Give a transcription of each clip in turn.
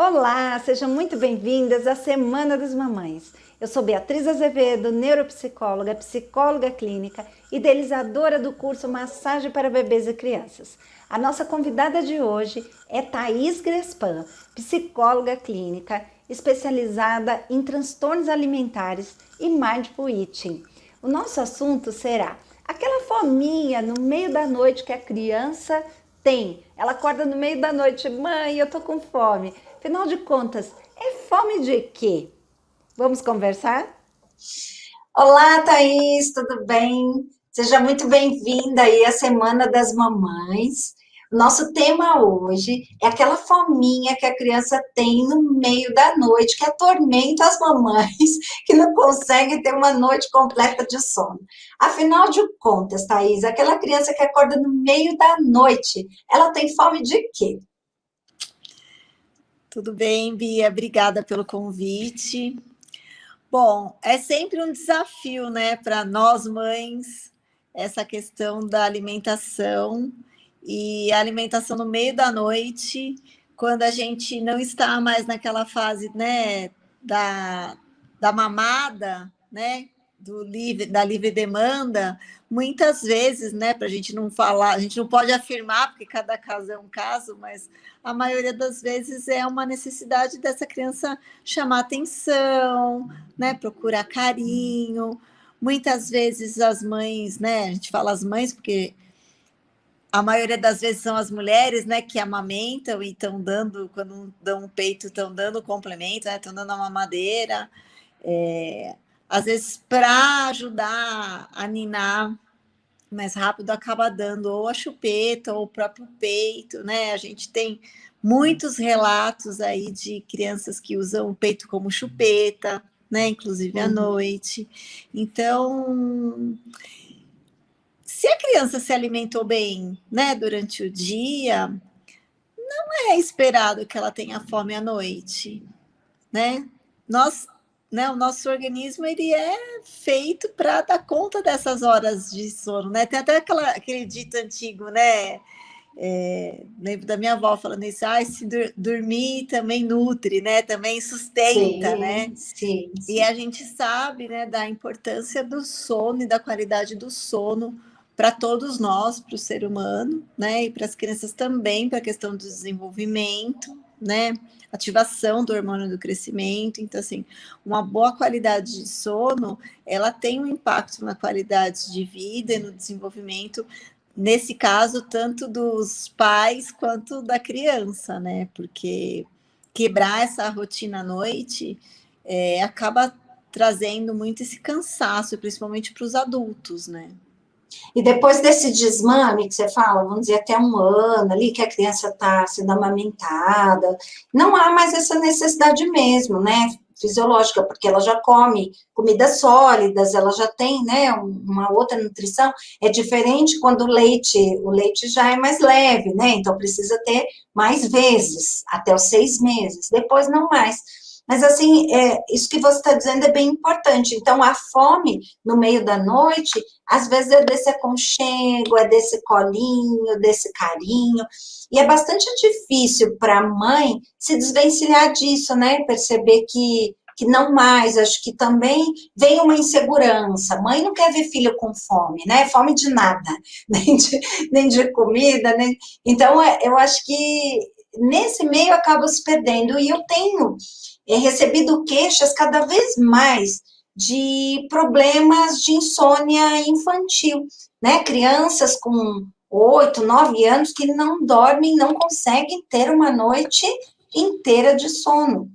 Olá, sejam muito bem-vindas à Semana das Mamães. Eu sou Beatriz Azevedo, neuropsicóloga, psicóloga clínica, idealizadora do curso Massagem para Bebês e Crianças. A nossa convidada de hoje é Thaís Grespan, psicóloga clínica, especializada em transtornos alimentares e mindful eating. O nosso assunto será aquela fominha no meio da noite que a criança tem. Ela acorda no meio da noite, mãe, eu tô com fome. Afinal de contas, é fome de quê? Vamos conversar? Olá, Thaís, tudo bem? Seja muito bem-vinda aí à Semana das Mamães. O nosso tema hoje é aquela fominha que a criança tem no meio da noite, que atormenta as mamães que não conseguem ter uma noite completa de sono. Afinal de contas, Thaís, aquela criança que acorda no meio da noite, ela tem fome de quê? Tudo bem, Bia? Obrigada pelo convite. Bom, é sempre um desafio, né, para nós mães, essa questão da alimentação e a alimentação no meio da noite, quando a gente não está mais naquela fase, né, da mamada, né, da livre demanda, muitas vezes, né, para a gente não falar, a gente não pode afirmar, porque cada caso é um caso, mas a maioria das vezes é uma necessidade dessa criança chamar atenção, né, procurar carinho. Muitas vezes as mães, né, a gente fala as mães porque a maioria das vezes são as mulheres, né, que amamentam e estão dando, quando dão um peito, estão dando complemento, né, estão dando a mamadeira. Às vezes, para ajudar a ninar mais rápido, acaba dando ou a chupeta ou o próprio peito, né? A gente tem muitos relatos aí de crianças que usam o peito como chupeta, né? Inclusive à noite. Então, se a criança se alimentou bem, né, durante o dia, não é esperado que ela tenha fome à noite, né? Nós, né, o nosso organismo ele é feito para dar conta dessas horas de sono, né? Tem até aquele dito antigo, né? Lembro da minha avó falando isso, se dormir também nutre, né? Também sustenta, né? Sim, sim, E sim. a gente sabe, né, da importância do sono e da qualidade do sono para todos nós, para o ser humano, né, e para as crianças também, para a questão do desenvolvimento, né, ativação do hormônio do crescimento. Então, assim, uma boa qualidade de sono, ela tem um impacto na qualidade de vida e no desenvolvimento, nesse caso, tanto dos pais quanto da criança, né, porque quebrar essa rotina à noite acaba trazendo muito esse cansaço, principalmente para os adultos, né? E depois desse desmame que você fala, vamos dizer, até um ano ali, que a criança está sendo amamentada, não há mais essa necessidade mesmo, né? Fisiológica, porque ela já come comidas sólidas, ela já tem, né, uma outra nutrição. É diferente quando o leite já é mais leve, né? Então precisa ter mais vezes, até os 6 meses, depois não mais. Mas, assim, isso que você está dizendo é bem importante. Então, a fome no meio da noite, às vezes é desse aconchego, é desse colinho, desse carinho. E é bastante difícil para a mãe se desvencilhar disso, né? Perceber que não mais, acho que também vem uma insegurança. Mãe não quer ver filho com fome, né? Fome de nada, nem de comida, nem... Então, eu acho que nesse meio acaba se perdendo. E eu tenho recebido queixas cada vez mais de problemas de insônia infantil, né? Crianças com 8, 9 anos que não dormem, não conseguem ter uma noite inteira de sono.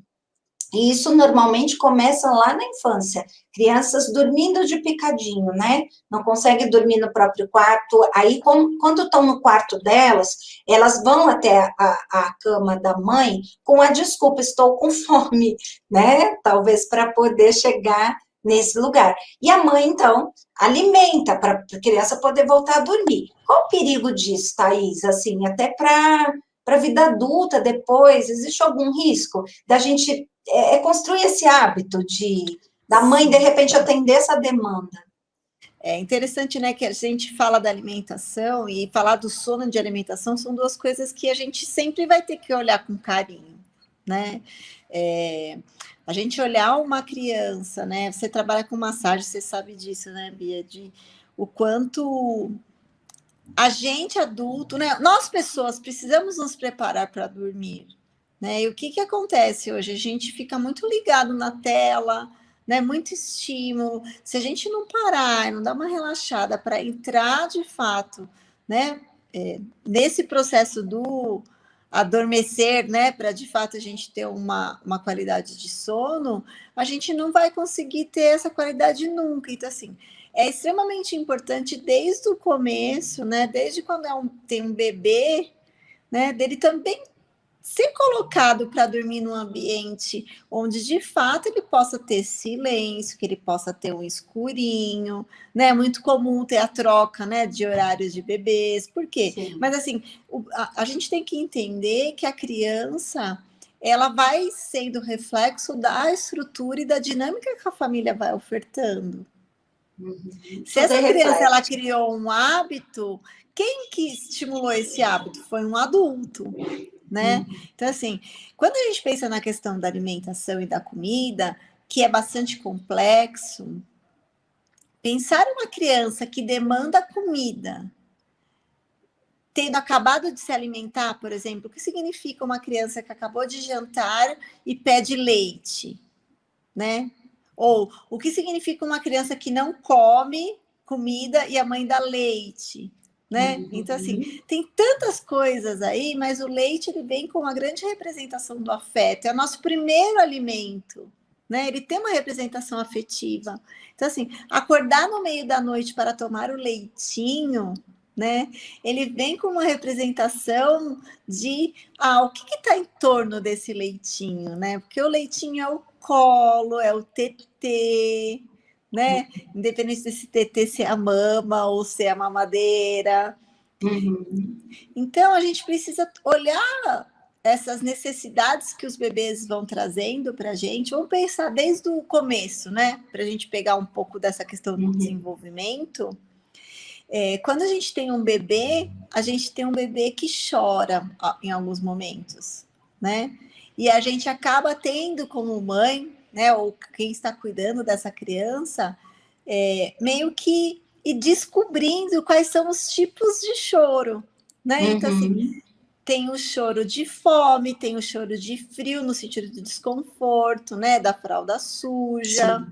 E isso normalmente começa lá na infância. Crianças dormindo de picadinho, né? Não conseguem dormir no próprio quarto. Aí, quando estão no quarto delas, elas vão até a cama da mãe com a desculpa, estou com fome, né? Talvez para poder chegar nesse lugar. E a mãe, então, alimenta para a criança poder voltar a dormir. Qual o perigo disso, Thaís? Assim, até para a vida adulta depois, existe algum risco da gente construir esse hábito da mãe, de repente, atender essa demanda? É interessante, né, que a gente fala da alimentação e falar do sono de alimentação são duas coisas que a gente sempre vai ter que olhar com carinho, né? A gente olhar uma criança, né? Você trabalha com massagem, você sabe disso, né, Bia? O quanto a gente adulto, né? Nós pessoas precisamos nos preparar para dormir, né? E o que acontece hoje? A gente fica muito ligado na tela, né? Muito estímulo. Se a gente não parar, não dar uma relaxada para entrar de fato, né? Nesse processo do adormecer, né? Para de fato a gente ter uma qualidade de sono, a gente não vai conseguir ter essa qualidade nunca. Então, assim, é extremamente importante desde o começo, né? Desde quando tem um bebê, né? Dele também ser colocado para dormir num ambiente onde de fato ele possa ter silêncio, que ele possa ter um escurinho, né? É muito comum ter a troca, né, de horários de bebês. Por quê? Sim. Mas assim, a gente tem que entender que a criança ela vai sendo reflexo da estrutura e da dinâmica que a família vai ofertando. Se essa criança ela criou um hábito, quem que estimulou esse hábito? Foi um adulto, né? Então, assim, quando a gente pensa na questão da alimentação e da comida, que é bastante complexo, pensar uma criança que demanda comida, tendo acabado de se alimentar, por exemplo, o que significa uma criança que acabou de jantar e pede leite, né? Ou o que significa uma criança que não come comida e a mãe dá leite, né? Então, assim, tem tantas coisas aí, mas o leite ele vem com uma grande representação do afeto. É o nosso primeiro alimento, né? Ele tem uma representação afetiva. Então, assim, acordar no meio da noite para tomar o leitinho, né? Ele vem com uma representação de o que está em torno desse leitinho, né? Porque o leitinho é o colo, é o tetê, né? Independente desse tetê ser a mama ou ser a mamadeira. Então, a gente precisa olhar essas necessidades que os bebês vão trazendo para a gente. Vamos pensar desde o começo, né? Para a gente pegar um pouco dessa questão do desenvolvimento. Quando a gente tem um bebê, a gente tem um bebê que chora em alguns momentos, né? E a gente acaba tendo como mãe, né, ou quem está cuidando dessa criança, meio que ir descobrindo quais são os tipos de choro, né? Então, assim, tem o choro de fome, tem o choro de frio, no sentido de desconforto, né? Da fralda suja.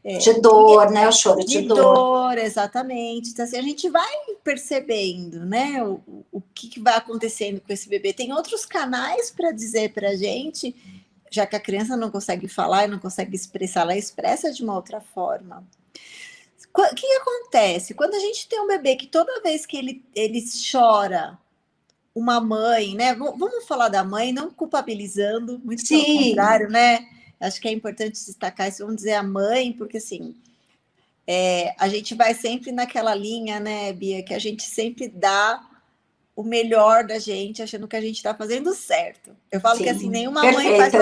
De dor, né? O choro de dor. Exatamente. Então, assim, a gente vai percebendo, né? O que vai acontecendo com esse bebê. Tem outros canais para dizer para a gente, já que a criança não consegue falar e não consegue expressar, ela expressa de uma outra forma. O que acontece? Quando a gente tem um bebê que toda vez que ele chora, uma mãe, né? Vamos falar da mãe, não culpabilizando, muito pelo contrário, né? Acho que é importante destacar isso, vamos dizer a mãe, porque assim, a gente vai sempre naquela linha, né, Bia, que a gente sempre dá o melhor da gente, achando que a gente está fazendo certo. Eu falo que assim, nenhuma mãe faz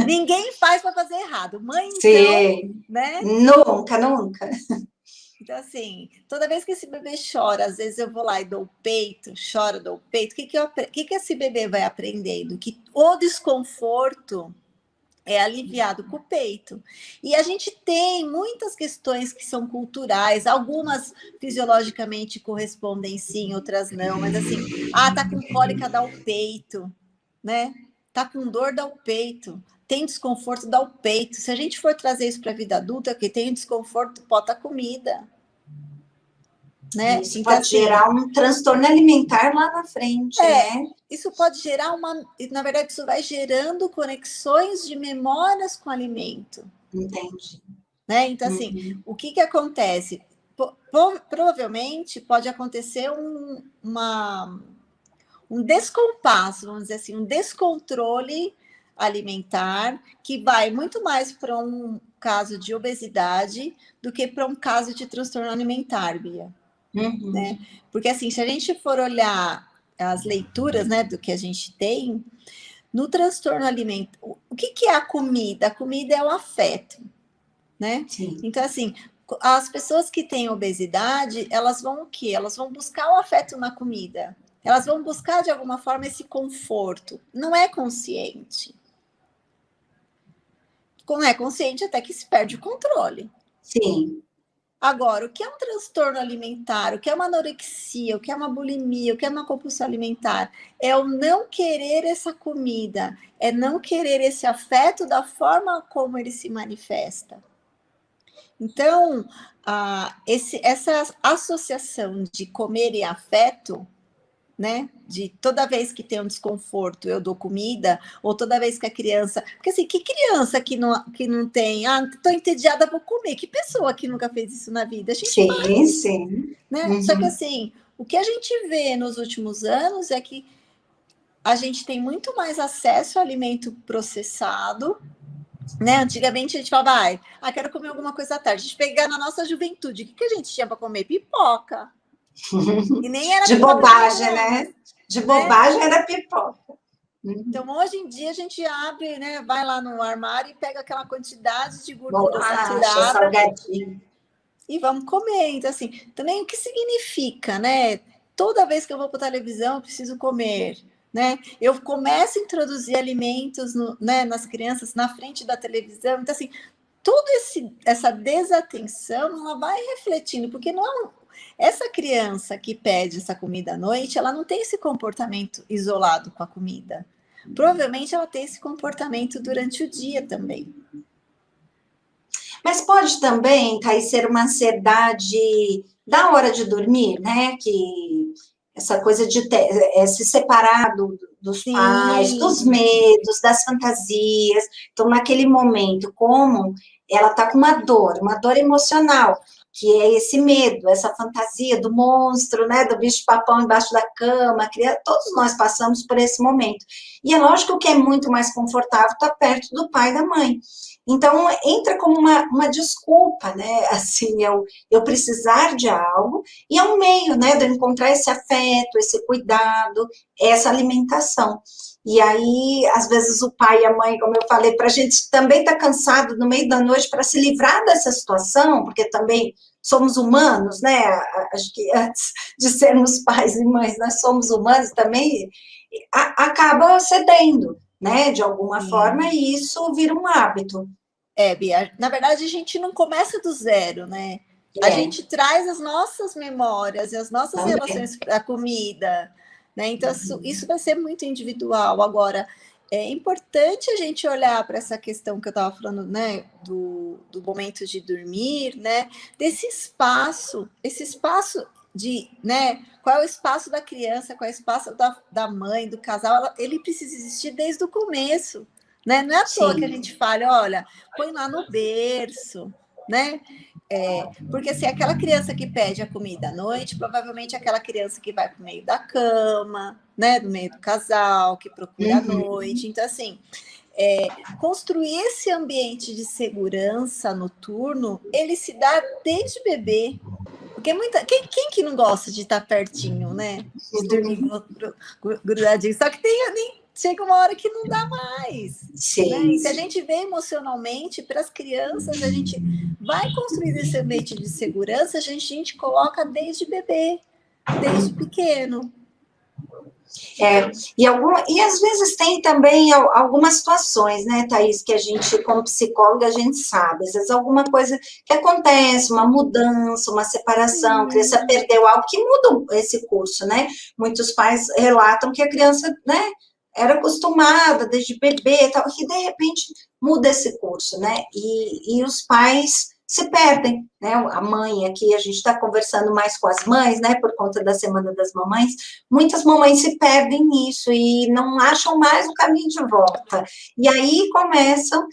ninguém faz para fazer errado. Mãe, então, né? Nunca. Então, assim, toda vez que esse bebê chora, às vezes eu vou lá e dou o peito, choro, dou o peito, o que esse bebê vai aprendendo? Que o desconforto é aliviado com o peito. E a gente tem muitas questões que são culturais, algumas fisiologicamente correspondem sim, outras não, mas assim, tá com cólica, dá o peito, né? Tá com dor, dá o peito. Tem desconforto, dá o peito. Se a gente for trazer isso para a vida adulta, que tem desconforto, bota a comida. Né? Isso então, pode gerar um transtorno alimentar lá na frente, né? Isso pode gerar na verdade, isso vai gerando conexões de memórias com o alimento. Entendi. Né? Então, assim, o que acontece? Provavelmente pode acontecer um descompasso, vamos dizer assim, um descontrole alimentar que vai muito mais para um caso de obesidade do que para um caso de transtorno alimentar, Bia. Né? Porque, assim, se a gente for olhar as leituras, né, do que a gente tem, no transtorno alimentar, o que é a comida? A comida é o afeto, né? Sim. Então, assim, as pessoas que têm obesidade, elas vão o quê? Elas vão buscar o afeto na comida. Elas vão buscar, de alguma forma, esse conforto. Não é consciente, é consciente até que se perde o controle. Sim. Agora, o que é um transtorno alimentar? O que é uma anorexia? O que é uma bulimia? O que é uma compulsão alimentar? É o não querer essa comida, é não querer esse afeto da forma como ele se manifesta. Então, essa associação de comer e afeto, né? De toda vez que tem um desconforto, eu dou comida, ou toda vez que a criança. Porque assim, que criança que não tem, estou entediada, vou comer. Que pessoa que nunca fez isso na vida? A gente faz, Sim. né? Só que assim, o que a gente vê nos últimos anos é que a gente tem muito mais acesso a alimento processado, né? Antigamente a gente falava, quero comer alguma coisa à tarde. A gente pegar na nossa juventude, o que a gente tinha para comer? Pipoca. E nem era De pipoca bobagem, de né? De né? bobagem era pipoca. Então, hoje em dia, a gente abre, né? Vai lá no armário e pega aquela quantidade de gordura Bolacha, saturada salgadinho. e vamos comer. Então, assim, também o que significa, né? Toda vez que eu vou para a televisão, eu preciso comer, né? Eu começo a introduzir alimentos né, nas crianças na frente da televisão. Então, assim, toda essa desatenção, ela vai refletindo, porque não é essa criança que pede essa comida à noite, ela não tem esse comportamento isolado com a comida. Provavelmente ela tem esse comportamento durante o dia também. Mas pode também, Thaís, ser uma ansiedade da hora de dormir, né? Que essa coisa de se separar dos pais, dos Sim. medos, das fantasias. Então, naquele momento, como ela está com uma dor emocional, que é esse medo, essa fantasia do monstro, né? Do bicho-papão embaixo da cama, todos nós passamos por esse momento. E é lógico que é muito mais confortável estar perto do pai e da mãe. Então, entra como uma desculpa, né? Assim, eu precisar de algo, e é um meio, né, de eu encontrar esse afeto, esse cuidado, essa alimentação. E aí, às vezes, o pai e a mãe, como eu falei, para a gente também tá cansado no meio da noite para se livrar dessa situação, porque também somos humanos, né? Acho que antes de sermos pais e mães, nós somos humanos também, acaba cedendo, né? De alguma forma, e isso vira um hábito. Bia, na verdade, a gente não começa do zero, né? A gente traz as nossas memórias e as nossas relações para a comida, né? Então, isso vai ser muito individual. Agora, é importante a gente olhar para essa questão que eu estava falando, né? Do momento de dormir, né? Desse espaço, esse espaço de, né? Qual é o espaço da criança, qual é o espaço da mãe, do casal, ele precisa existir desde o começo. Né? Não é à toa que a gente fala, olha, põe lá no berço, né? Porque se é aquela criança que pede a comida à noite, provavelmente é aquela criança que vai para o meio da cama, né? Do meio do casal, que procura à noite. Então, assim, construir esse ambiente de segurança noturno, ele se dá desde bebê. Porque quem que não gosta de estar pertinho, né? De dormir grudadinho. Só que chega uma hora que não dá mais. Sim. Né? E se a gente vê emocionalmente, para as crianças, a gente vai construir esse ambiente de segurança, a gente coloca desde bebê, desde pequeno. E às vezes tem também algumas situações, né, Thaís, que a gente, como psicóloga, a gente sabe, às vezes alguma coisa que acontece, uma mudança, uma separação, a criança perdeu algo que muda esse curso, né? Muitos pais relatam que a criança, né, era acostumada desde bebê e tal, que de repente muda esse curso, né? E os pais se perdem, né? A mãe aqui, a gente está conversando mais com as mães, né? Por conta da Semana das Mamães, muitas mamães se perdem nisso e não acham mais o caminho de volta. E aí começam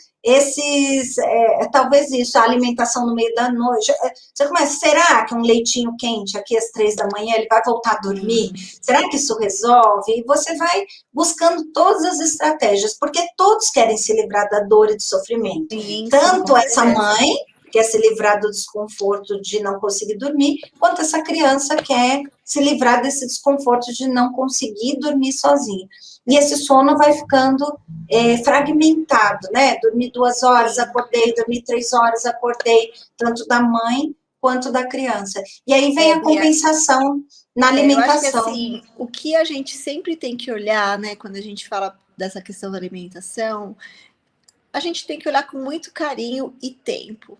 talvez isso, a alimentação no meio da noite. Você começa, será que um leitinho quente aqui às 3 da manhã, ele vai voltar a dormir? Será que isso resolve? E você vai buscando todas as estratégias, porque todos querem se livrar da dor e do sofrimento. Sim, Tanto essa mãe quer se livrar do desconforto de não conseguir dormir, quanto essa criança quer se livrar desse desconforto de não conseguir dormir sozinha. E esse sono vai ficando fragmentado, né? Dormi 2 horas, acordei, dormi 3 horas, acordei, tanto da mãe quanto da criança. E aí vem a compensação na alimentação. Eu acho que, assim, o que a gente sempre tem que olhar, né, quando a gente fala dessa questão da alimentação, a gente tem que olhar com muito carinho e tempo,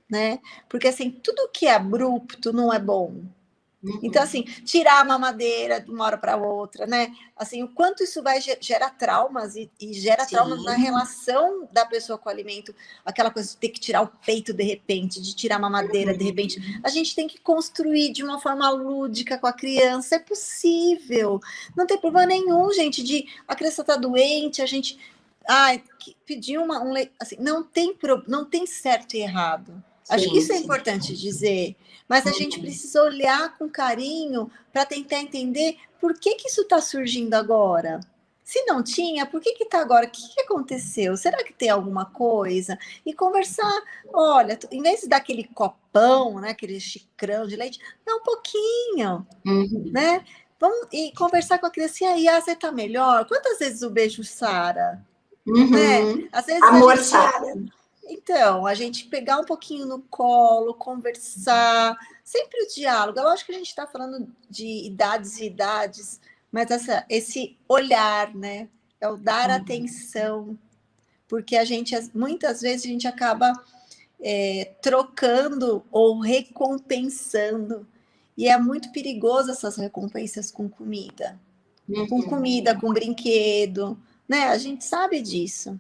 né? Porque, assim, tudo que é abrupto não é bom. Então, assim, tirar a mamadeira de uma hora para outra, né? Assim, o quanto isso vai gera traumas e gera traumas na relação da pessoa com o alimento, aquela coisa de ter que tirar o peito de repente, de tirar a mamadeira de repente. A gente tem que construir de uma forma lúdica com a criança, é possível. Não tem problema nenhum, gente, de a criança tá doente, a gente pedir assim, não tem certo e errado. Acho que isso é importante dizer. Mas a gente precisa olhar com carinho para tentar entender por que isso está surgindo agora. Se não tinha, por que está agora? O que aconteceu? Será que tem alguma coisa? E conversar, olha, em vez de dar aquele copão, né, aquele xicrão de leite, dá um pouquinho, né? Vamos e conversar com a criança, e aí, você está melhor? Quantas vezes o beijo sara? Né? Às vezes Amor sara. Então, a gente pegar um pouquinho no colo, conversar, sempre o diálogo. É lógico que a gente está falando de idades e idades, mas esse olhar, né? É o dar atenção, porque muitas vezes a gente acaba trocando ou recompensando, e é muito perigoso essas recompensas com comida. Com comida, com brinquedo, né? A gente sabe disso.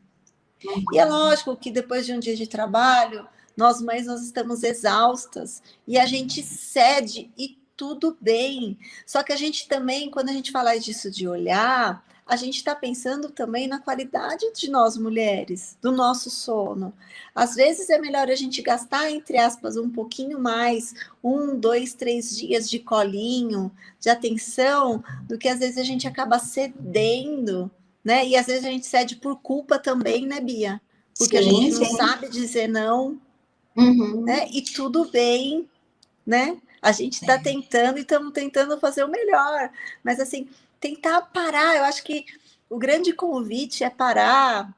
E é lógico que depois de um dia de trabalho, nós estamos exaustas e a gente cede e tudo bem. Só que a gente também, quando a gente fala disso de olhar, a gente está pensando também na qualidade de nós mulheres, do nosso sono. Às vezes é melhor a gente gastar, entre aspas, um pouquinho mais, 1, 2, 3 dias de colinho, de atenção, do que às vezes a gente acaba cedendo, né? E às vezes a gente cede por culpa também, né, Bia? Porque a gente não sabe dizer não, né? E tudo bem, né? A gente está tentando e estamos tentando fazer o melhor. Mas, assim, tentar parar, eu acho que o grande convite é parar,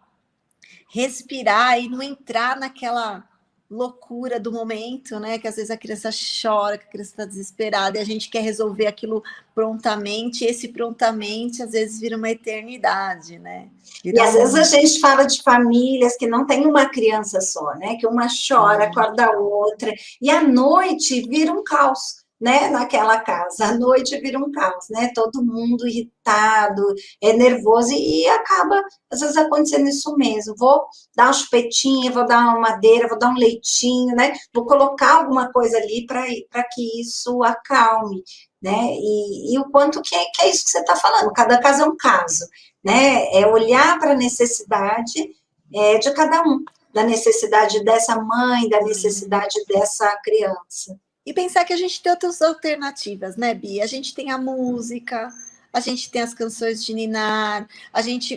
respirar e não entrar naquela loucura do momento, né? Que às vezes a criança chora, que a criança está desesperada e a gente quer resolver aquilo prontamente, e esse prontamente às vezes vira uma eternidade, né? E às vezes a gente fala de famílias que não tem uma criança só, né? Que uma chora, acorda a outra, e à noite vira um caos, né? Naquela casa, à noite vira um caos, né? Todo mundo irritado, nervoso, e acaba, às vezes, acontecendo isso mesmo. Vou dar uma chupetinha, vou dar uma madeira, vou dar um leitinho, né? Vou colocar alguma coisa ali para que isso acalme, né? E o quanto que é isso que você está falando, cada caso é um caso, né? É olhar para a necessidade de cada um, da necessidade dessa mãe, da necessidade dessa criança. E pensar que a gente tem outras alternativas, né, Bia? A gente tem a música, a gente tem as canções de ninar,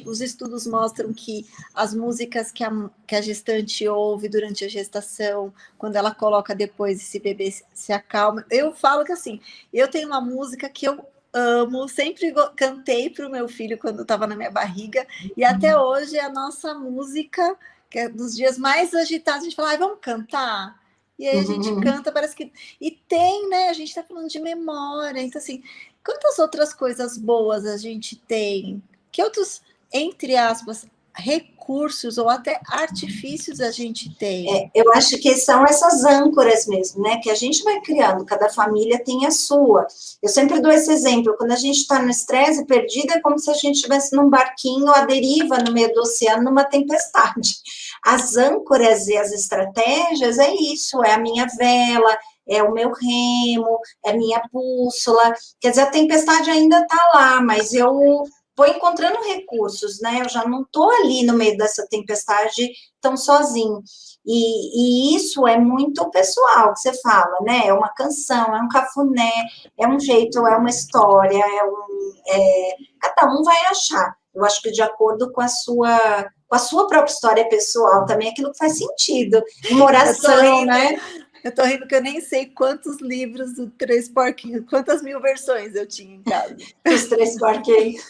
os estudos mostram que as músicas que a gestante ouve durante a gestação, quando ela coloca depois esse bebê se acalma. Eu falo que assim, eu tenho uma música que eu amo, sempre cantei para o meu filho quando estava na minha barriga, e até hoje é a nossa música, que é dos dias mais agitados, a gente fala, vamos cantar? E aí a gente canta, parece que... E tem, né? A gente está falando de memória. Então, assim, quantas outras coisas boas a gente tem? Que outros, entre aspas, recursos ou até artifícios a gente tem? Eu acho que são essas âncoras mesmo, né? Que a gente vai criando, cada família tem a sua. Eu sempre dou esse exemplo, quando a gente está no estresse, perdida, é como se a gente estivesse num barquinho à deriva no meio do oceano, numa tempestade. As âncoras e as estratégias é isso, é a minha vela, é o meu remo, é a minha bússola. Quer dizer, a tempestade ainda está lá, mas eu vou encontrando recursos, né? Eu já não estou ali no meio dessa tempestade tão sozinho. E isso é muito pessoal, que você fala, né? É uma canção, é um cafuné, é um jeito, é uma história, cada um vai achar. Eu acho que de acordo com a sua própria história pessoal também, aquilo que faz sentido. Uma oração, né? Eu tô rindo que eu nem sei quantos livros do Três Porquinhos, quantas mil versões eu tinha em casa. Os Três Porquinhos.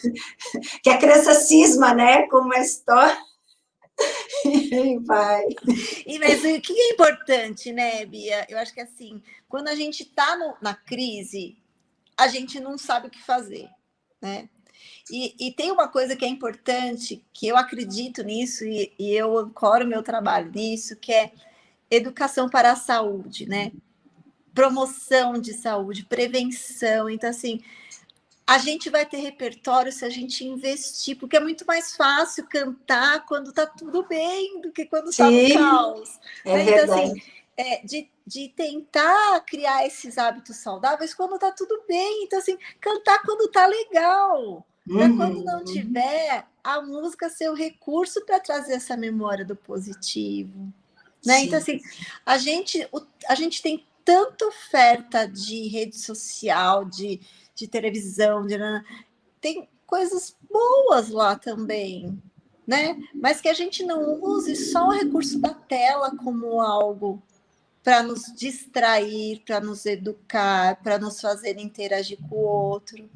Que a criança cisma, né? Com uma história. E vai. Mas o que é importante, né, Bia? Eu acho que assim, quando a gente tá na crise, a gente não sabe o que fazer, né? E tem uma coisa que é importante, que eu acredito nisso, e eu ancoro meu trabalho nisso, que é educação para a saúde, né? Promoção de saúde, prevenção. Então, assim, a gente vai ter repertório se a gente investir, porque é muito mais fácil cantar quando está tudo bem do que quando está no caos. É né? Então, assim, verdade. de tentar criar esses hábitos saudáveis quando está tudo bem. Então, assim, cantar quando está legal. Para quando não tiver, a música ser o recurso para trazer essa memória do positivo. Né? Então, assim, a gente tem tanta oferta de rede social, de televisão, tem coisas boas lá também, né? Mas que a gente não use só o recurso da tela como algo para nos distrair, para nos educar, para nos fazer interagir com o outro.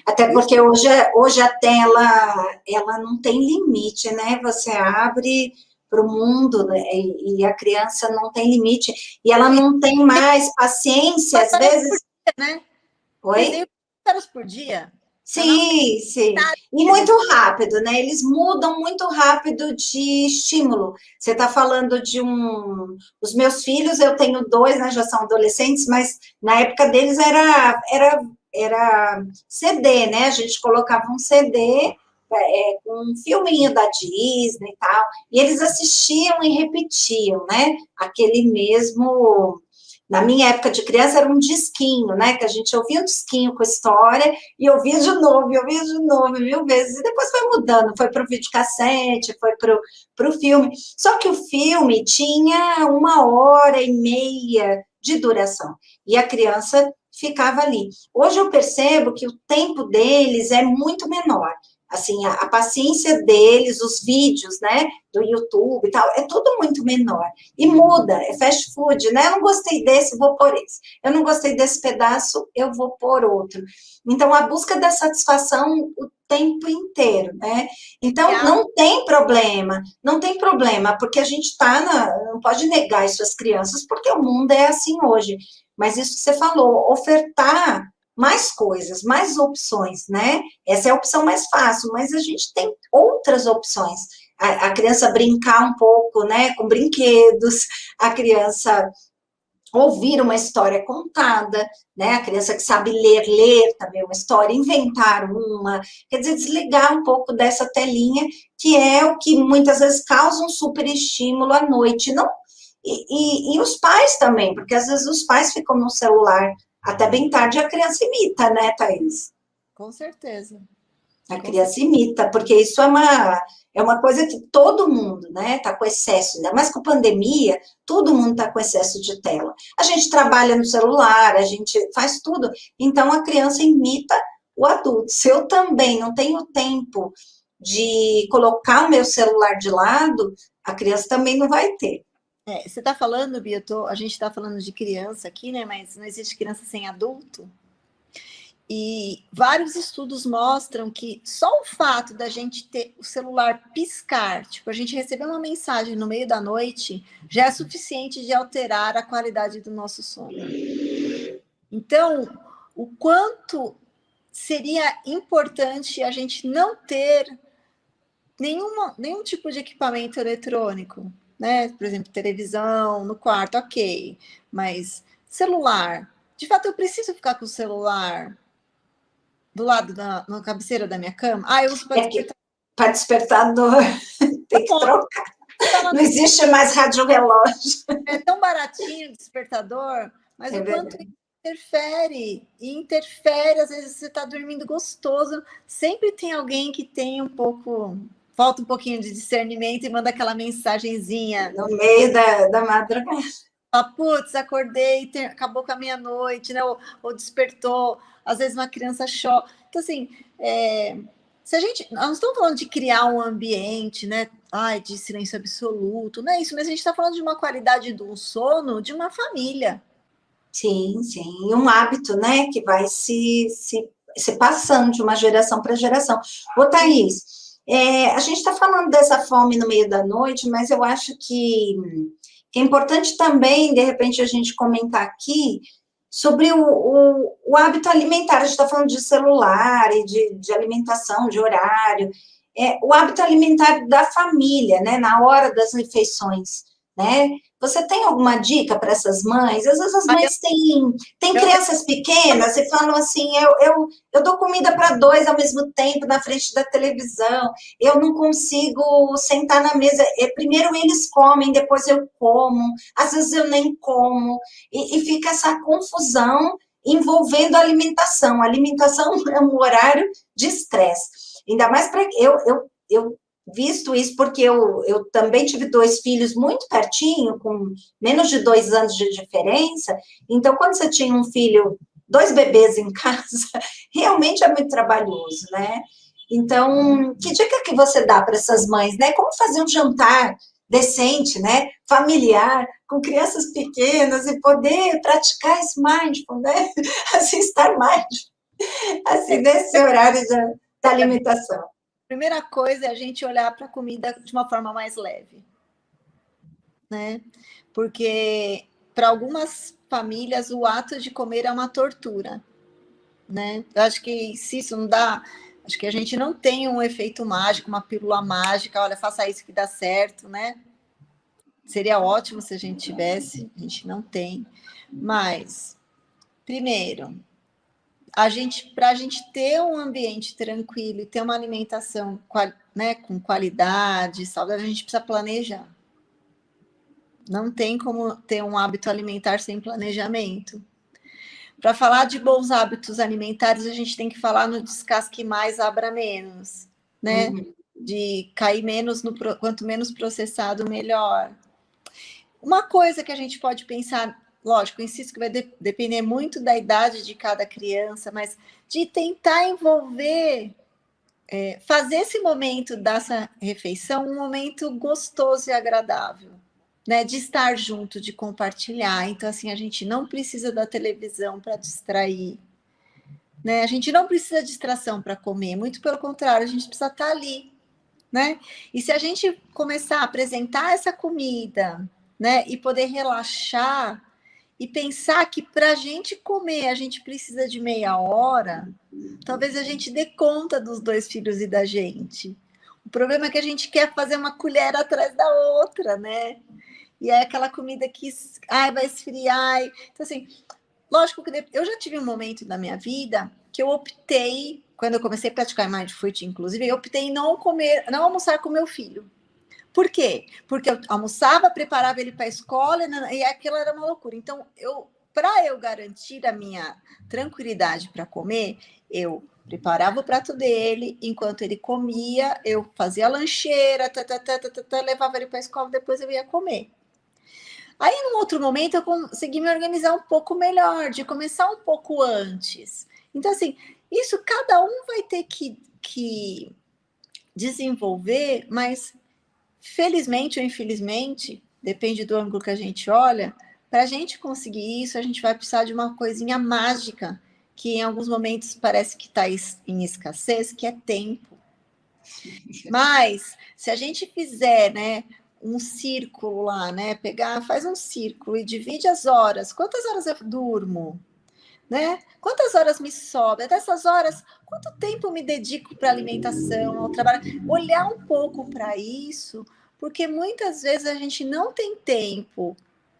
Até porque hoje a tela, ela não tem limite, né? Você abre para o mundo, né? E a criança não tem limite, e ela não tem mais paciência, às vezes... Né? Oi? Horas por dia. Sim, sim. E muito rápido, né? Eles mudam muito rápido de estímulo. Você está falando de Os meus filhos, eu tenho 2, né? Já são adolescentes, mas na época deles era CD, né? A gente colocava um CD com um filminho da Disney e tal, e eles assistiam e repetiam, né? Aquele mesmo... Na minha época de criança era um disquinho, né? Que a gente ouvia um disquinho com história e ouvia de novo, mil vezes. E depois foi mudando, foi para o videocassete, foi para o filme. Só que o filme tinha 1h30 de duração. E a criança ficava ali. Hoje eu percebo que o tempo deles é muito menor. Assim, a paciência deles, os vídeos, né, do YouTube e tal, é tudo muito menor. E muda, é fast food, né? Eu não gostei desse, vou por esse. Eu não gostei desse pedaço, eu vou por outro. Então, a busca da satisfação o tempo inteiro, né? Então, não tem problema, porque a gente não pode negar isso às crianças, porque o mundo é assim hoje. Mas isso que você falou, ofertar mais coisas, mais opções, né? Essa é a opção mais fácil, mas a gente tem outras opções. A criança brincar um pouco, né, com brinquedos, a criança ouvir uma história contada, né? A criança que sabe ler também uma história, inventar uma, quer dizer, desligar um pouco dessa telinha, que é o que muitas vezes causa um super estímulo à noite, não? E os pais também, porque às vezes os pais ficam no celular até bem tarde, a criança imita, né, Thaís? Com certeza. A criança imita, porque isso é uma coisa que todo mundo, né, tá com excesso, ainda mais com pandemia, todo mundo tá com excesso de tela. A gente trabalha no celular, a gente faz tudo, então a criança imita o adulto. Se eu também não tenho tempo de colocar o meu celular de lado, a criança também não vai ter. Você está falando, Bia, a gente está falando de criança aqui, né? Mas não existe criança sem adulto. E vários estudos mostram que só o fato da gente ter o celular piscar, tipo, a gente receber uma mensagem no meio da noite, já é suficiente de alterar a qualidade do nosso sono. Então, o quanto seria importante a gente não ter nenhum tipo de equipamento eletrônico, né? Por exemplo, televisão no quarto, ok, mas celular, de fato eu preciso ficar com o celular do lado na cabeceira da minha cama? Eu uso para despertar. Para despertador, tem que trocar. Não existe mais rádio-relógio. É tão baratinho o despertador, mas o quanto interfere, às vezes você está dormindo gostoso, sempre tem alguém que tem falta um pouquinho de discernimento e manda aquela mensagenzinha. No meio da madrugada. Putz, acordei, acabou com a meia-noite, né? Ou despertou, às vezes uma criança chora. Então, assim, nós não estamos falando de criar um ambiente, né? De silêncio absoluto, não é isso, mas a gente está falando de uma qualidade do sono de uma família. Sim, sim, e um hábito, né, que vai se passando de uma geração para geração. Ô, Thaís, a gente está falando dessa fome no meio da noite, mas eu acho que é importante também, de repente, a gente comentar aqui sobre o hábito alimentar. A gente está falando de celular e de alimentação, de horário, o hábito alimentar da família, né, na hora das refeições, né? Você tem alguma dica para essas mães? Às vezes as mães têm crianças pequenas e falam assim, eu dou comida para 2 ao mesmo tempo na frente da televisão, eu não consigo sentar na mesa, primeiro eles comem, depois eu como, às vezes eu nem como, e fica essa confusão envolvendo a alimentação. A alimentação é um horário de estresse. Ainda mais para eu visto isso porque eu também tive 2 filhos muito pertinho, com menos de 2 anos de diferença. Então, quando você tinha um filho, 2 bebês em casa, realmente é muito trabalhoso, né? Então, que dica que você dá para essas mães, né? Como fazer um jantar decente, né? Familiar, com crianças pequenas e poder praticar esse mindful, né? Assim, estar mindful, assim, nesse horário da alimentação. Primeira coisa é a gente olhar para a comida de uma forma mais leve, né? Porque para algumas famílias o ato de comer é uma tortura, né? Eu acho que se isso não dá, acho que a gente não tem um efeito mágico, uma pílula mágica, olha, faça isso que dá certo, né? Seria ótimo se a gente tivesse, a gente não tem. Mas, primeiro, para a gente ter um ambiente tranquilo e ter uma alimentação, né, com qualidade, saudável, a gente precisa planejar. Não tem como ter um hábito alimentar sem planejamento. Para falar de bons hábitos alimentares, a gente tem que falar no descasque mais, abra menos, né? De cair menos, quanto menos processado, melhor. Uma coisa que a gente pode pensar, lógico, insisto que vai depender muito da idade de cada criança, mas de tentar envolver, fazer esse momento dessa refeição um momento gostoso e agradável, né? De estar junto, de compartilhar. Então, assim, a gente não precisa da televisão para distrair, né? A gente não precisa de distração para comer, muito pelo contrário, a gente precisa estar ali, né? E se a gente começar a apresentar essa comida, né, e poder relaxar e pensar que para a gente comer a gente precisa de meia hora, talvez a gente dê conta dos 2 filhos e da gente. O problema é que a gente quer fazer uma colher atrás da outra, né? E é aquela comida que vai esfriar. Então, assim, lógico que eu já tive um momento da minha vida que eu optei, quando eu comecei a praticar Mindful Eating, inclusive, eu optei em não almoçar com meu filho. Por quê? Porque eu almoçava, preparava ele para a escola e aquilo era uma loucura. Então, para eu garantir a minha tranquilidade para comer, eu preparava o prato dele, enquanto ele comia, eu fazia a lancheira, levava ele para a escola, depois eu ia comer. Aí, num outro momento, eu consegui me organizar um pouco melhor, de começar um pouco antes. Então, assim, isso cada um vai ter que desenvolver, mas felizmente ou infelizmente, depende do ângulo que a gente olha, para a gente conseguir isso, a gente vai precisar de uma coisinha mágica, que em alguns momentos parece que está em escassez, que é tempo. Mas, se a gente fizer, né, um círculo lá, né, faz um círculo e divide as horas, quantas horas eu durmo? Né? Quantas horas me sobra? Dessas horas, quanto tempo eu me dedico para alimentação, ao trabalho? Olhar um pouco para isso, porque muitas vezes a gente não tem tempo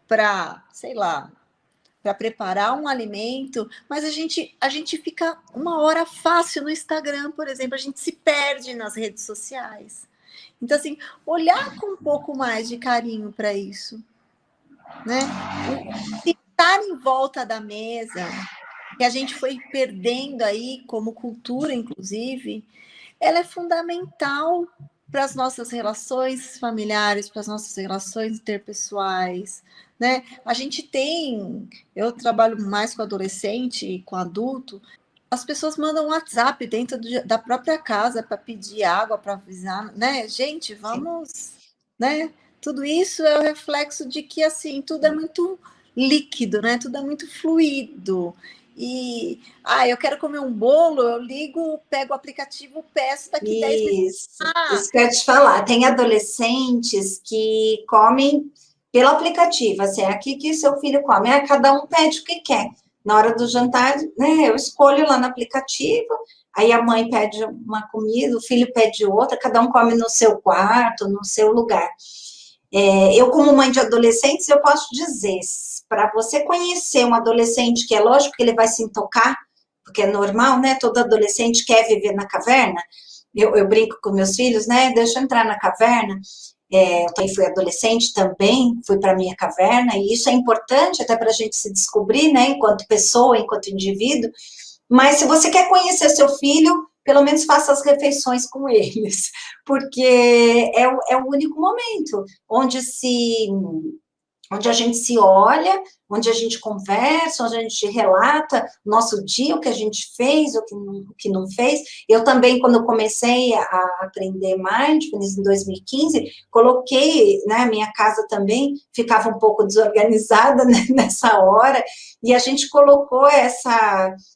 para, sei lá, para preparar um alimento, mas a gente fica uma hora fácil no Instagram, por exemplo, a gente se perde nas redes sociais. Então, assim, olhar com um pouco mais de carinho para isso, né? Estar em volta da mesa, que a gente foi perdendo aí como cultura, inclusive, ela é fundamental para as nossas relações familiares, para as nossas relações interpessoais, né? Eu trabalho mais com adolescente e com adulto, as pessoas mandam um WhatsApp dentro da própria casa para pedir água, para avisar, né? Gente, vamos, né? Tudo isso é o reflexo de que, assim, tudo é muito líquido, né? Tudo é muito fluido. E, eu quero comer um bolo, eu ligo, pego o aplicativo, peço daqui 10 minutos. Isso que eu ia te falar. Tem adolescentes que comem pelo aplicativo, assim, é aqui que seu filho come. Cada um pede o que quer. na hora do jantar, né, eu escolho lá no aplicativo, aí a mãe pede uma comida, o filho pede outra, cada um come no seu quarto, no seu lugar. Eu, como mãe de adolescentes, eu posso dizer, para você conhecer um adolescente, que é lógico que ele vai se intocar, porque é normal, né? Todo adolescente quer viver na caverna. Eu brinco com meus filhos, né? Deixa eu entrar na caverna. Eu também fui adolescente também, fui para a minha caverna, e isso é importante até para a gente se descobrir, né? Enquanto pessoa, enquanto indivíduo. Mas se você quer conhecer seu filho, pelo menos faça as refeições com eles, porque é o único momento onde a gente se olha, onde a gente conversa, onde a gente relata o nosso dia, o que a gente fez, o que não fez. Eu também, quando eu comecei a aprender Mindfulness em 2015, coloquei, né, a minha casa também ficava um pouco desorganizada, né, nessa hora, e a gente colocou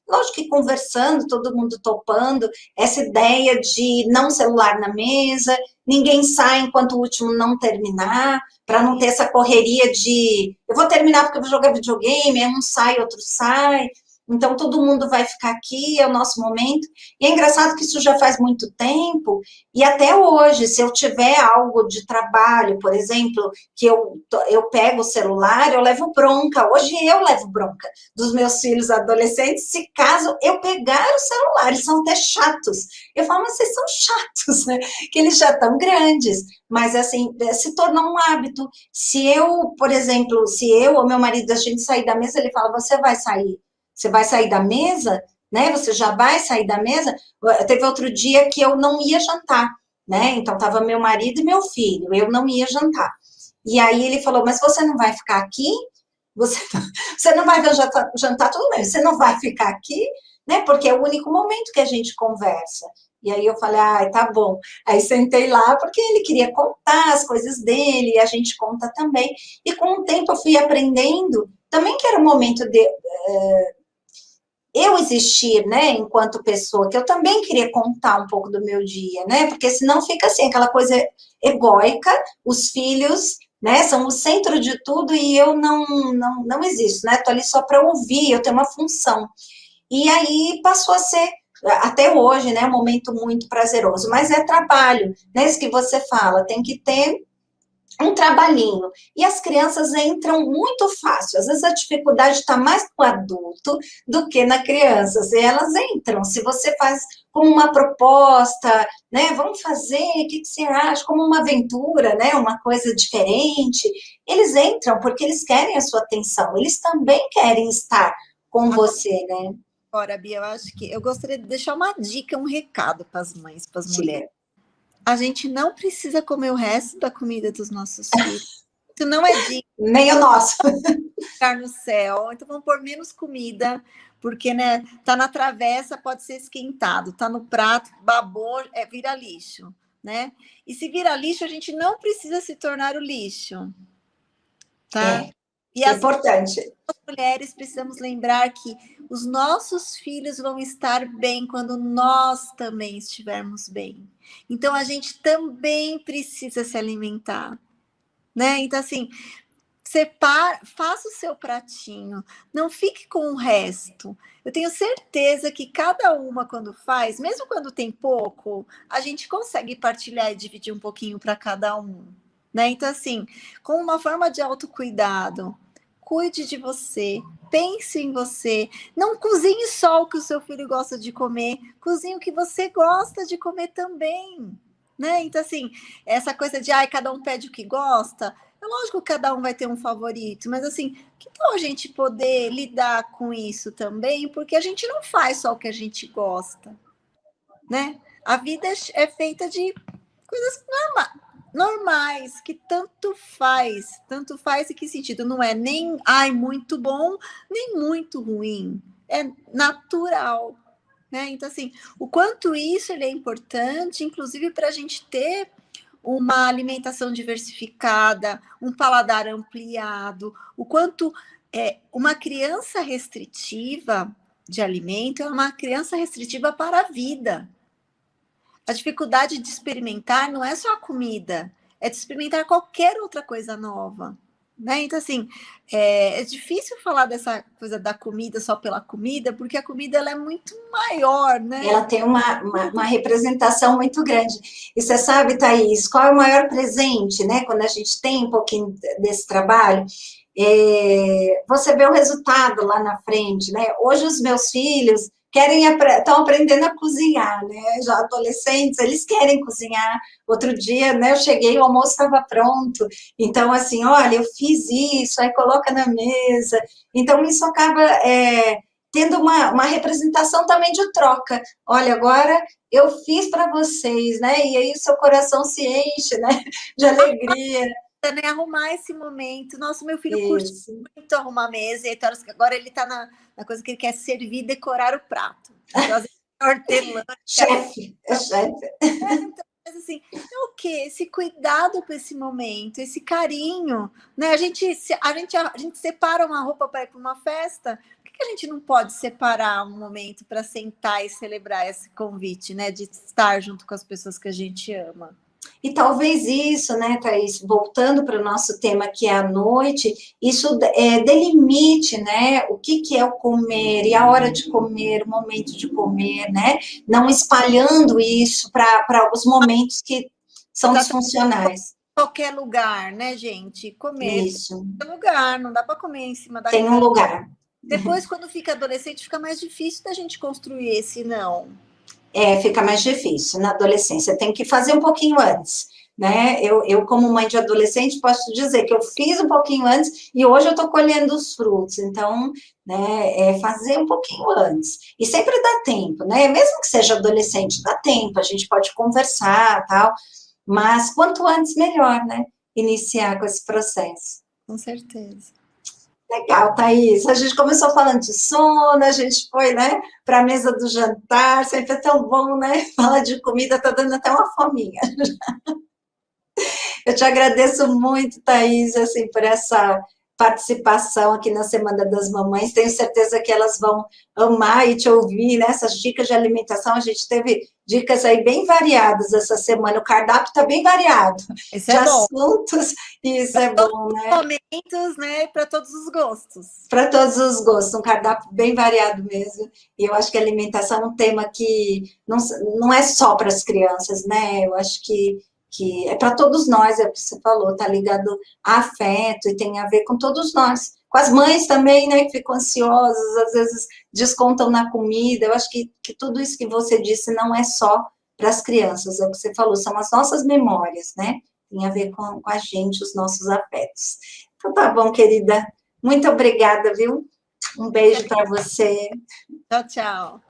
lógico que conversando, todo mundo topando, essa ideia de não celular na mesa, ninguém sai enquanto o último não terminar, para não ter essa correria de eu vou terminar porque eu vou jogar videogame, um sai, outro sai, então todo mundo vai ficar aqui, é o nosso momento. E é engraçado que isso já faz muito tempo, e até hoje, se eu tiver algo de trabalho, por exemplo, que eu pego o celular, eu levo bronca. Hoje eu levo bronca dos meus filhos adolescentes, se caso eu pegar o celular, eles são até chatos. Eu falo, mas vocês são chatos, né? Que eles já estão grandes. Mas, assim, se tornou um hábito. Se eu, por exemplo, se eu ou meu marido, a gente sair da mesa, ele fala, você vai sair? Você vai sair da mesa? Né? Você já vai sair da mesa? Teve outro dia que eu não ia jantar, né? Então, estava meu marido e meu filho, eu não ia jantar. E aí ele falou, mas você não vai ficar aqui? Você não vai jantar, tudo bem, você não vai ficar aqui? Né? Porque é o único momento que a gente conversa. E aí eu falei, tá bom. Aí sentei lá, porque ele queria contar as coisas dele, e a gente conta também. E com o tempo eu fui aprendendo, também que era o momento de eu existir, né, enquanto pessoa, que eu também queria contar um pouco do meu dia, né, porque senão fica assim, aquela coisa egóica, os filhos, né, são o centro de tudo e eu não existo, né, tô ali só para ouvir, eu tenho uma função. E aí passou a ser, até hoje, né, um momento muito prazeroso, mas é trabalho, né, isso que você fala, tem que ter um trabalhinho. E as crianças entram muito fácil. Às vezes a dificuldade está mais no adulto do que na criança. E elas entram. Se você faz como uma proposta, né? Vamos fazer, o que você acha? Como uma aventura, né? Uma coisa diferente. Eles entram porque eles querem a sua atenção. Eles também querem estar com você, né? Agora, Bia, eu acho que eu gostaria de deixar uma dica, um recado para as mães, para as mulheres. A gente não precisa comer o resto da comida dos nossos filhos. Isso não é dica. Nem o nosso. Ficar no céu. Então vamos pôr menos comida, porque, né, tá na travessa, pode ser esquentado, tá no prato, babou, vira lixo, né? E se vira lixo, a gente não precisa se tornar o lixo, tá? E é importante. As mulheres precisamos lembrar que os nossos filhos vão estar bem quando nós também estivermos bem. Então, a gente também precisa se alimentar, né? Então, assim, faça o seu pratinho, não fique com o resto. Eu tenho certeza que cada uma, quando faz, mesmo quando tem pouco, a gente consegue partilhar e dividir um pouquinho para cada um, né? Então, assim, com uma forma de autocuidado, cuide de você, pense em você, não cozinhe só o que o seu filho gosta de comer, cozinhe o que você gosta de comer também, né? Então, assim, essa coisa de, cada um pede o que gosta, é lógico que cada um vai ter um favorito, mas, assim, que tal a gente poder lidar com isso também, porque a gente não faz só o que a gente gosta, né? A vida é feita de coisas normais, que tanto faz em que sentido? Não é nem muito bom, nem muito ruim, é natural, né? Então, assim, o quanto isso ele é importante, inclusive para a gente ter uma alimentação diversificada, um paladar ampliado, o quanto uma criança restritiva de alimento é uma criança restritiva para a vida. A dificuldade de experimentar não é só a comida, é de experimentar qualquer outra coisa nova, né? Então, assim, é difícil falar dessa coisa da comida só pela comida, porque a comida ela é muito maior, né? Ela tem uma representação muito grande. E você sabe, Thaís, qual é o maior presente, né? Quando a gente tem um pouquinho desse trabalho, você vê o resultado lá na frente, né? Hoje os meus filhos estão aprendendo a cozinhar, né? Já adolescentes, eles querem cozinhar. Outro dia, né, eu cheguei, o almoço estava pronto. Então, assim, olha, eu fiz isso, aí coloca na mesa. Então, isso acaba tendo uma representação também de troca. Olha, agora eu fiz para vocês, né? E aí o seu coração se enche, né? De alegria. Né, arrumar esse momento. Nossa, meu filho curte Isso. muito arrumar a mesa, e agora ele está na coisa que ele quer servir e decorar o prato. Então, às vezes, hortelã. Chefe, é chefe. Mas assim, é o quê? Esse cuidado com esse momento, esse carinho, né? A gente separa uma roupa para ir para uma festa. Por que a gente não pode separar um momento para sentar e celebrar esse convite, né? De estar junto com as pessoas que a gente ama. E talvez isso, né, Thaís, voltando para o nosso tema que é a noite, isso delimite, né, o que é o comer e a hora de comer, o momento de comer, né, não espalhando isso para os momentos que são disfuncionais. Qualquer lugar, né, gente? Comer Isso. em qualquer lugar, não dá para comer em cima da Tem um lugar. Depois, quando fica adolescente, fica mais difícil da gente construir esse não. Fica mais difícil na adolescência, tem que fazer um pouquinho antes, né? Eu, como mãe de adolescente, posso dizer que eu fiz um pouquinho antes e hoje eu estou colhendo os frutos, então, né, fazer um pouquinho antes. E sempre dá tempo, né? Mesmo que seja adolescente, dá tempo, a gente pode conversar, tal, mas quanto antes, melhor, né? Iniciar com esse processo. Com certeza. Legal, Thaís. A gente começou falando de sono, a gente foi, né, para a mesa do jantar, sempre é tão bom, né? Falar de comida, tá dando até uma fominha. Eu te agradeço muito, Thaís, assim, por essa participação aqui na Semana das Mamães. Tenho certeza que elas vão amar e te ouvir, né? Essas dicas de alimentação, a gente teve dicas aí bem variadas essa semana. O cardápio está bem variado. Isso é bom. Assuntos, isso é bom, né? Momentos, né? Para todos os gostos. Para todos os gostos, um cardápio bem variado mesmo. E eu acho que a alimentação é um tema que não é só para as crianças, né? Eu acho que é para todos nós, é o que você falou, tá ligado a afeto e tem a ver com todos nós. Com as mães também, né, que ficam ansiosas, às vezes descontam na comida. Eu acho que tudo isso que você disse não é só para as crianças, é o que você falou, são as nossas memórias, né? Tem a ver com a gente, os nossos afetos. Então tá bom, querida. Muito obrigada, viu? Um beijo para você. Tchau, tchau.